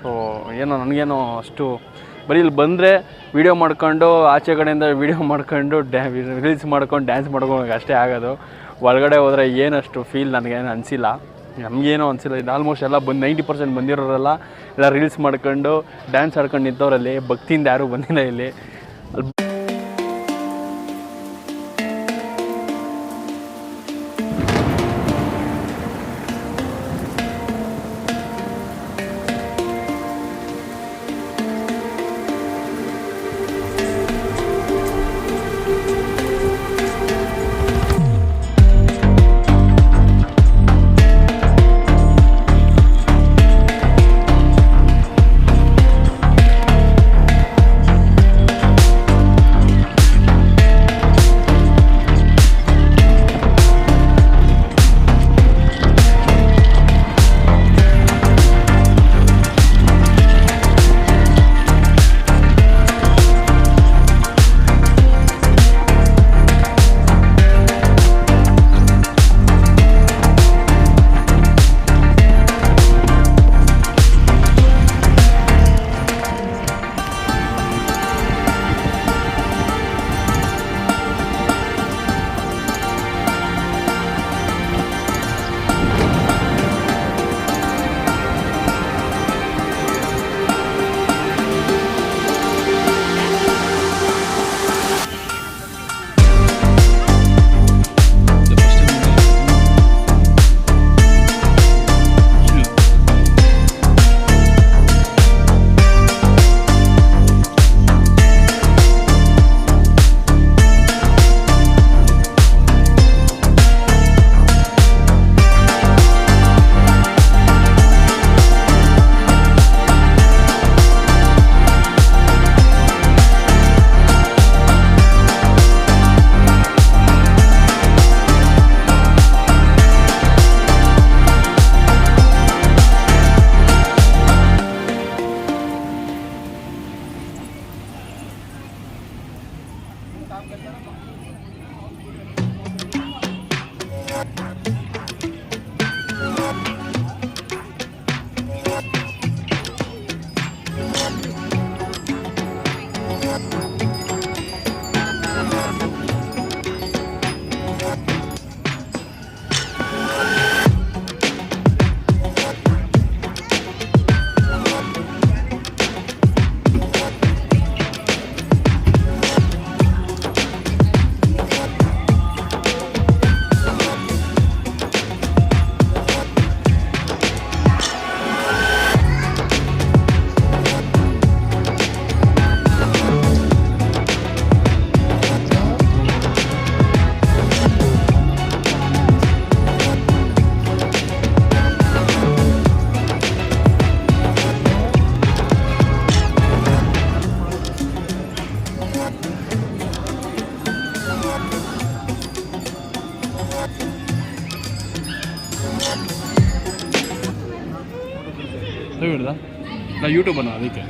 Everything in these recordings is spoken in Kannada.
ಸೊ ಏನೋ ನನಗೇನೋ ಅಷ್ಟು ಬರೀ ಇಲ್ಲಿ ಬಂದರೆ ವೀಡಿಯೋ ಮಾಡ್ಕೊಂಡು ಆಚೆ ಕಡೆಯಿಂದ ವೀಡಿಯೋ ಮಾಡ್ಕೊಂಡು ರೀಲ್ಸ್ ಮಾಡ್ಕೊಂಡು ಡ್ಯಾನ್ಸ್ ಮಾಡ್ಕೊಂಡು ಅಷ್ಟೇ ಆಗೋದು. ಒಳಗಡೆ ಹೋದರೆ ಏನಷ್ಟು ಫೀಲ್ ನನಗೇನು ಅನಿಸಿಲ್ಲ, ನಮಗೇನೋ ಅನಿಸಿಲ್ಲ. ಇದು ಆಲ್ಮೋಸ್ಟ್ ಎಲ್ಲ 90% ಬಂದಿರೋರೆಲ್ಲ ಎಲ್ಲ ರೀಲ್ಸ್ ಮಾಡ್ಕೊಂಡು ಡ್ಯಾನ್ಸ್ ಆಡ್ಕೊಂಡು ನಿಂತವರಲ್ಲಿ ಭಕ್ತಿಯಿಂದ ಯಾರೂ ಬಂದಿಲ್ಲ ಇಲ್ಲಿ. ನಾ ಯೂಟ್ಯೂಬನ್ನು ಅದಕ್ಕೆ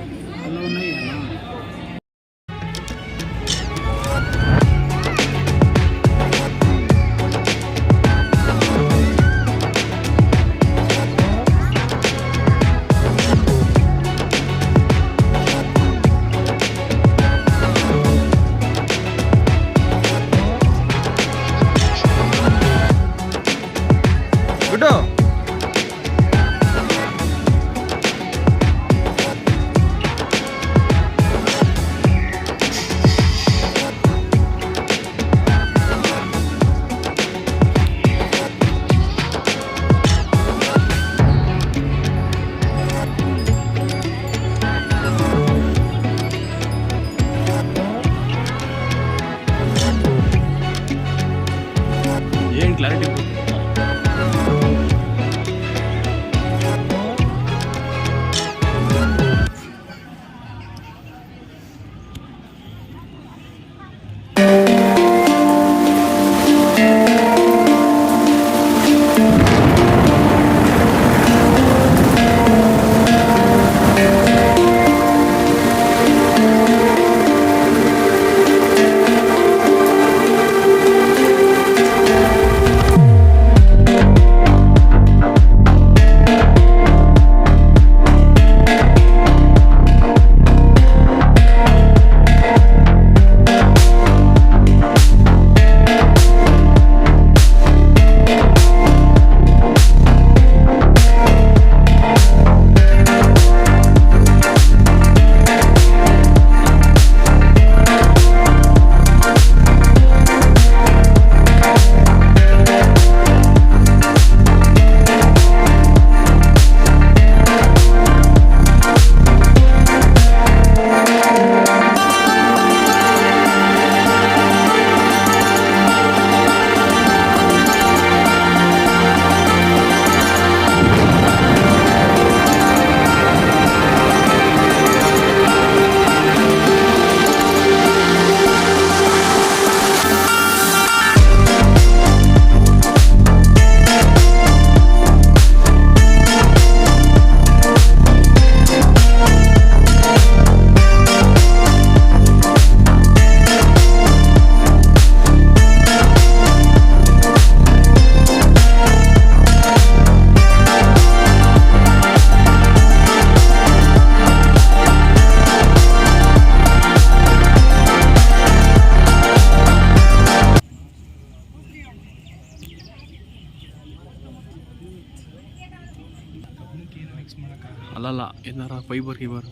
ಮಾಡಲ್ಲ, ಏನಾರ ಫೈಬರ್ ಗಿಬರ್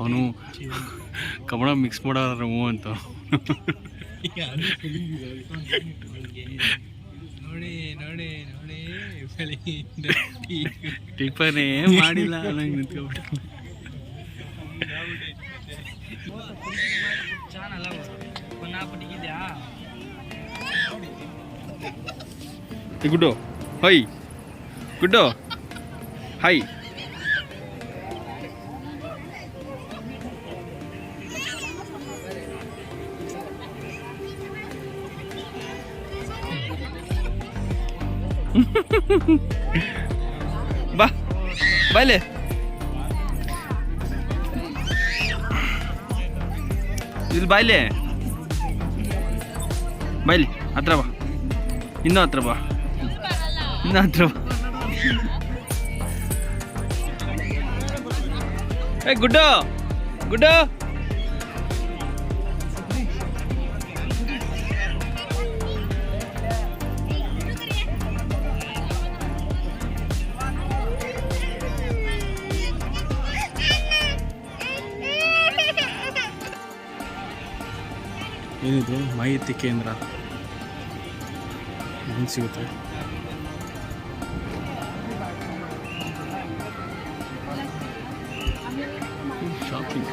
ಅವನು ಕನ್ನಡ ಮಿಕ್ಸ್ ಮಾಡೋರು ಅಂತ ನೋಡಿ ನೋಡಿ ನೋಡಿ ಟಿಫನೇ ಮಾಡಿಲ್ಲ ನಂಗೆ ನಿಂತ್ಕೊಬಿಟ್ಟು ಗುಡ್ಡು ಹೈ ಗುಡ್ಡು ಹೈ ಬಾ ಬಾಯ್ಲೆ ಇಲ್ಲಿ ಬಾಯ್ಲೆ ಬಾಯ್ಲಿ ಹತ್ರ ಬಾ ಇನ್ನೂ ಹತ್ರ ಬಾ ಇನ್ನೂ ಹತ್ರ ಬಾ ಏ ಗುಡ್ಡು ಗುಡ್ಡು ಏನಿದು ಮಾಹಿತಿ ಕೇಂದ್ರ ಏನು ಸಿಗುತ್ತೆ ಶಾಪಿಂಗ್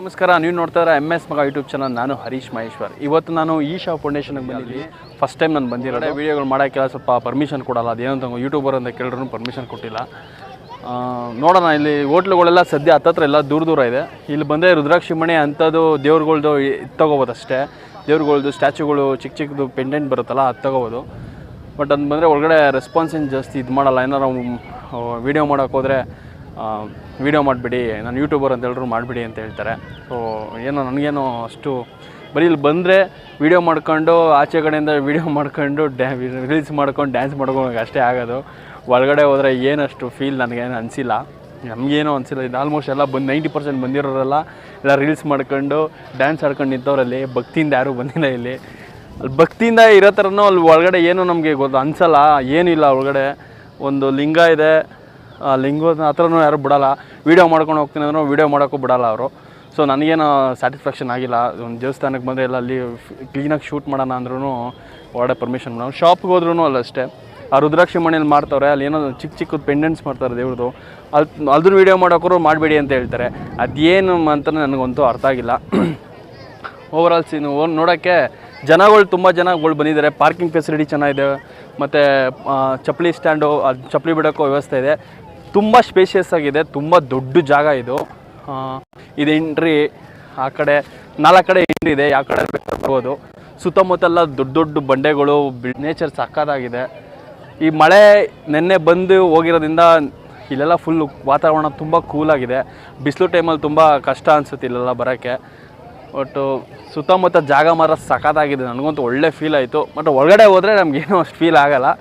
ನಮಸ್ಕಾರ, ನೀವು ನೋಡ್ತಾ ಇದ್ದಾರೆ MS ಮಗ ಯೂಟ್ಯೂಬ್ ಚಾನಲ್. ನಾನು ಹರೀಶ್ ಮಹೇಶ್ವರ್. ಇವತ್ತು ನಾನು ಈಶಾ ಫೌಂಡೇಶನ್ಗೆ ಬಂದಿದ್ದೀನಿ. ಫಸ್ಟ್ ಟೈಮ್ ನಾನು ಬಂದಿರೋದೆ. ವೀಡಿಯೋಗಳು ಮಾಡೋಕ್ಕೆಲ್ಲ ಸ್ವಲ್ಪ ಪರ್ಮಿಷನ್ ಕೊಡಲ್ಲ, ಅದೇನಂತ ಯೂಟ್ಯೂಬರ್ ಅಂತ ಕೇಳಿದ್ರು ಪರ್ಮಿಷನ್ ಕೊಟ್ಟಿಲ್ಲ. ನೋಡೋಣ, ಇಲ್ಲಿ ಹೋಟ್ಲುಗಳೆಲ್ಲ ಸದ್ಯ ಹತ್ತತ್ರ ಎಲ್ಲ ದೂರ ದೂರ ಇದೆ. ಇಲ್ಲಿ ಬಂದರೆ ರುದ್ರಾಕ್ಷಿ ಮಣಿ ಅಂಥದ್ದು ದೇವ್ರುಗಳ್ದು ತೊಗೋಬೋದು ಅಷ್ಟೇ. ದೇವ್ರುಗಳ್ದು ಸ್ಟ್ಯಾಚುಗಳು ಚಿಕ್ಕ ಚಿಕ್ಕದು ಪೆಂಡೆಂಟ್ ಬರುತ್ತಲ್ಲ ಅದು ತೊಗೋಬೋದು. ಬಟ್ ಅದು ಬಂದರೆ ಒಳಗಡೆ ರೆಸ್ಪಾನ್ಸ್ ಏನು ಜಾಸ್ತಿ ಇದು ಮಾಡಲ್ಲ. ಏನಾರು ವೀಡಿಯೋ ಮಾಡೋಕೆ ಹೋದರೆ ವೀಡಿಯೋ ಮಾಡಿಬಿಡಿ, ನಾನು ಯೂಟ್ಯೂಬರ್ ಅಂತ ಹೇಳಿದ್ರು ಮಾಡಿಬಿಡಿ ಅಂತ ಹೇಳ್ತಾರೆ. ಸೊ ಏನೋ ನನಗೇನೋ ಅಷ್ಟು ಬರೀ ಇಲ್ಲಿ ಬಂದರೆ ವೀಡಿಯೋ ಮಾಡ್ಕೊಂಡು ಆಚೆ ಕಡೆಯಿಂದ ವೀಡಿಯೋ ಮಾಡ್ಕೊಂಡು ರೀಲ್ಸ್ ಮಾಡ್ಕೊಂಡು ಡ್ಯಾನ್ಸ್ ಮಾಡ್ಕೊಂಡು ಅಷ್ಟೇ ಆಗೋದು. ಒಳಗಡೆ ಹೋದರೆ ಏನಷ್ಟು ಫೀಲ್ ನನಗೇನು ಅನಿಸಿಲ್ಲ, ನಮಗೇನೋ ಅನಿಸಿಲ್ಲ. ಇದು ಆಲ್ಮೋಸ್ಟ್ ಎಲ್ಲ 90% ಬಂದಿರೋರೆಲ್ಲ ಎಲ್ಲ ರೀಲ್ಸ್ ಮಾಡ್ಕೊಂಡು ಡ್ಯಾನ್ಸ್ ಆಡ್ಕೊಂಡು ನಿಂತವರಲ್ಲಿ ಭಕ್ತಿಯಿಂದ ಯಾರೂ ಬಂದಿಲ್ಲ. ಇಲ್ಲಿ ಅಲ್ಲಿ ಭಕ್ತಿಯಿಂದ ಇರೋ ಥರನೂ ಅಲ್ಲಿ ಒಳಗಡೆ ಏನೂ ನಮಗೆ ಅನಿಸಲ್ಲ, ಏನಿಲ್ಲ. ಒಳಗಡೆ ಒಂದು ಲಿಂಗ ಇದೆ, ಆ ಲಿಂಗದ ಹತ್ರನೂ ಯಾರು ಬಿಡೋಲ್ಲ. ವೀಡಿಯೋ ಮಾಡ್ಕೊಂಡು ಹೋಗ್ತೀನಿ ಅಂದ್ರೂ ವೀಡಿಯೋ ಮಾಡೋಕ್ಕೂ ಬಿಡೋಲ್ಲ ಅವರು. ಸೊ ನನಗೇನು ಸ್ಯಾಟಿಸ್ಫ್ಯಾಕ್ಷನ್ ಆಗಿಲ್ಲ. ಒಂದು ದೇವಸ್ಥಾನಕ್ಕೆ ಬಂದರೆ ಎಲ್ಲ ಅಲ್ಲಿ ಕ್ಲೀನಾಗಿ ಶೂಟ್ ಮಾಡೋಣ ಅಂದ್ರೂ ಒಳಗಡೆ ಪರ್ಮಿಷನ್ ಮಾಡೋಣ. ಶಾಪ್ಗೆ ಹೋದ್ರೂ ಅಲ್ಲ ಅಷ್ಟೇ, ಆ ರುದ್ರಾಕ್ಷಿ ಮಣೇಲಿ ಮಾಡ್ತವ್ರೆ, ಅಲ್ಲಿ ಏನೋ ಚಿಕ್ಕ ಚಿಕ್ಕದು ಪೆಂಡೆಂಟ್ಸ್ ಮಾಡ್ತಾರೆ ದೇವ್ರದ್ದು, ಅದ್ರ ವೀಡಿಯೋ ಮಾಡೋಕ್ಕೂ ಮಾಡಬೇಡಿ ಅಂತ ಹೇಳ್ತಾರೆ. ಅದೇನು ಅಂತ ನನಗಂತೂ ಅರ್ಥ ಆಗಿಲ್ಲ. ಓವರಾಲ್ ಸೀನು ನೋಡೋಕ್ಕೆ ಜನಗಳು ತುಂಬ ಜನಗಳು ಬಂದಿದ್ದಾರೆ. ಪಾರ್ಕಿಂಗ್ ಫೆಸಿಲಿಟಿ ಚೆನ್ನಾಗಿದೆ, ಮತ್ತು ಚಪ್ಪಲಿ ಸ್ಟ್ಯಾಂಡು, ಅದು ಚಪ್ಪಲಿ ಬಿಡೋಕ್ಕೂ ವ್ಯವಸ್ಥೆ ಇದೆ. ತುಂಬ ಸ್ಪೇಷಿಯಸ್ ಆಗಿದೆ, ತುಂಬ ದೊಡ್ಡ ಜಾಗ ಇದು. ಇದು ಎಂಟ್ರಿ, ಆ ಕಡೆ 4 ಕಡೆ ಎಂಟ್ರಿ ಇದೆ, ಯಾವ ಕಡೆ ಬರ್ಬೋದು. ಸುತ್ತಮುತ್ತೆಲ್ಲ ದೊಡ್ಡ ದೊಡ್ಡ ಬಂಡೆಗಳು, ನೇಚರ್ ಸಕ್ಕತ್ತಾಗಿದೆ. ಈ ಮಳೆ ನೆನ್ನೆ ಬಂದು ಹೋಗಿರೋದ್ರಿಂದ ಇಲ್ಲೆಲ್ಲ ಫುಲ್ಲು ವಾತಾವರಣ ತುಂಬ ಕೂಲಾಗಿದೆ. ಬಿಸಿಲು ಟೈಮಲ್ಲಿ ತುಂಬ ಕಷ್ಟ ಅನಿಸುತ್ತೆ ಇಲ್ಲೆಲ್ಲ ಬರೋಕ್ಕೆ. ಒಟ್ಟು ಸುತ್ತಮುತ್ತ ಜಾಗ ಮಾತ್ರ ಸಖತ್ತಾಗಿದೆ, ನನಗಂತೂ ಒಳ್ಳೆ ಫೀಲ್ ಆಯಿತು. ಬಟ್ ಒಳಗಡೆ ಹೋದರೆ ನಮಗೇನೋ ಅಷ್ಟು ಫೀಲ್ ಆಗೋಲ್ಲ,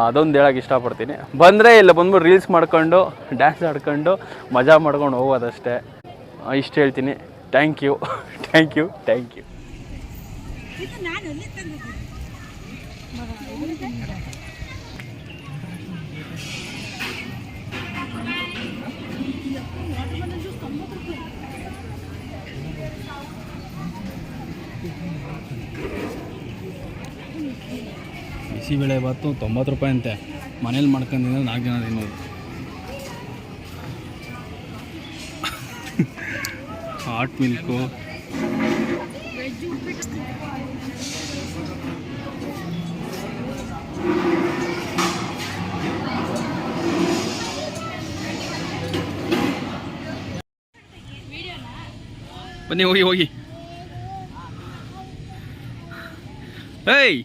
ಅದೊಂದು ಹೇಳೋಕ್ಕೆ ಇಷ್ಟಪಡ್ತೀನಿ. ಬಂದರೆ ಇಲ್ಲ ಬಂದ್ಬಿಟ್ಟು ರೀಲ್ಸ್ ಮಾಡ್ಕೊಂಡು ಡ್ಯಾನ್ಸ್ ಆಡ್ಕೊಂಡು ಮಜಾ ಮಾಡ್ಕೊಂಡು ಹೋಗೋದಷ್ಟೇ. ಇಷ್ಟು ಹೇಳ್ತೀನಿ. Thank you thank you thank you. Bisibele bath 90 ರೂಪಾಯಿ ಅಂತೆ. ಮನೇಲಿ ಮಾಡ್ಕೊಂಡಿದ್ರೆ 4 ಜನ ತಿನ್ನೋದು. ಹಾಟ್ ಮಿಲ್ಕು, ಬನ್ನಿ ಹೋಗಿ ಹೋಗಿ. ಏಯ್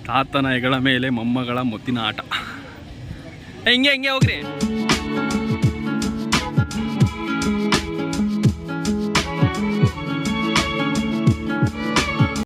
ತಾತನ ಹೆಗಳ ಮೇಲೆ ಮೊಮ್ಮಗಳ ಮುತ್ತಿನ ಆಟ. ಹಿಂಗೆ ಹಿಂಗೆ ಹೋಗ್ರಿ.